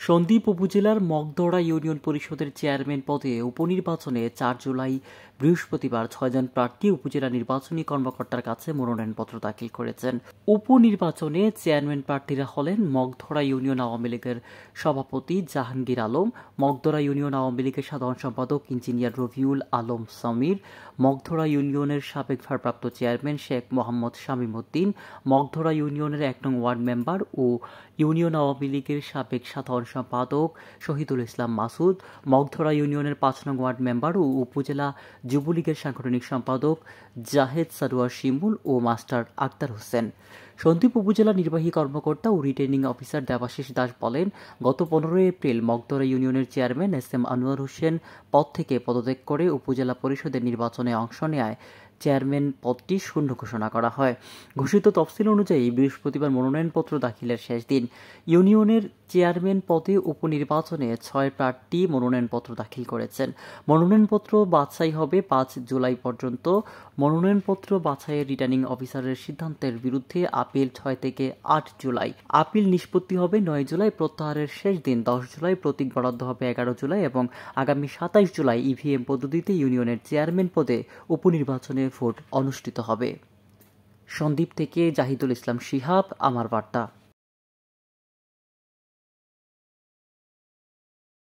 সন্দ্বীপ উপজেলার মগধরা ইউনিয়ন পরিষদের চেয়ারম্যান পদে উপনির্বাচনে ৪ জুলাই বৃহস্পতিবার ৬ জন প্রার্থী উপজেলা নির্বাচনী কর্মকর্তার কাছে মনোনয়নপত্র দাখিল করেছেন। উপনির্বাচনে চেয়ারম্যান প্রার্থীরা হলেন মগধরা ইউনিয়ন আওয়ামী লীগের সভাপতি জাহাঙ্গীর আলম, মগধরা ইউনিয়ন আওয়ামী লীগের সাধারণ সম্পাদক ইঞ্জিনিয়ার রবিউল আলম সমীর, মগধরা ইউনিয়নের সাবেক ভারপ্রাপ্ত চেয়ারম্যান শেখ মোহাম্মদ শামীম উদ্দিন, মগধরা ইউনিয়নের ১ নং ওয়ার্ড মেম্বার ও ইউনিয়ন আওয়ামী লীগের সাবেক সাধারণ সম্পাদক শহীদুল ইসলাম মাসুদ, মগধরা ইউনিয়নের ৫ নং ওয়ার্ড মেম্বার ও উপজেলা যুবলীগের সাংগঠনিক সম্পাদক জাহেদ সারোয়ার শিমুল ও মাস্টার আক্তার হোসেন। সন্দ্বীপ উপজেলা নির্বাহী কর্মকর্তা ও রিটার্নিং অফিসার দেবাশিস দাস বলেন, গত ১৫ এপ্রিল মগধরা ইউনিয়নের চেয়ারম্যান এস.এম. আনোয়ার হোসেন পদ থেকে পদত্যাগ করে উপজেলা পরিষদের নির্বাচনে অংশ নেয় চেয়ারম্যান পদটি শূন্য ঘোষণা করা হয়। ঘোষিত তফসিল অনুযায়ী বৃহস্পতিবার মনোনয়নপত্র দাখিলের শেষ দিন। ইউনিয়নের চেয়ারম্যান পদে উপনির্বাচনে ৬ প্রার্থী মনোনয়নপত্র দাখিল করেছেন। মনোনয়নপত্র বাছাই হবে ৫ জুলাই পর্যন্ত। মনোনয়নপত্র বাছাইয়ের রিটার্নিং অফিসারের সিদ্ধান্তের বিরুদ্ধে আপিল ৬ থেকে ৮ জুলাই। আপিল নিষ্পত্তি হবে ৯ জুলাই। প্রত্যাহারের শেষ দিন ১০ জুলাই। প্রতীক বরাদ্দ হবে ১১ জুলাই এবং আগামী ২৭ জুলাই ইভিএম পদ্ধতিতে ইউনিয়নের চেয়ারম্যান পদে উপনির্বাচনে ভোট অনুষ্ঠিত হবে। সন্দ্বীপ থেকে জাহিদুল ইসলাম শিহাব, আমার বার্তা।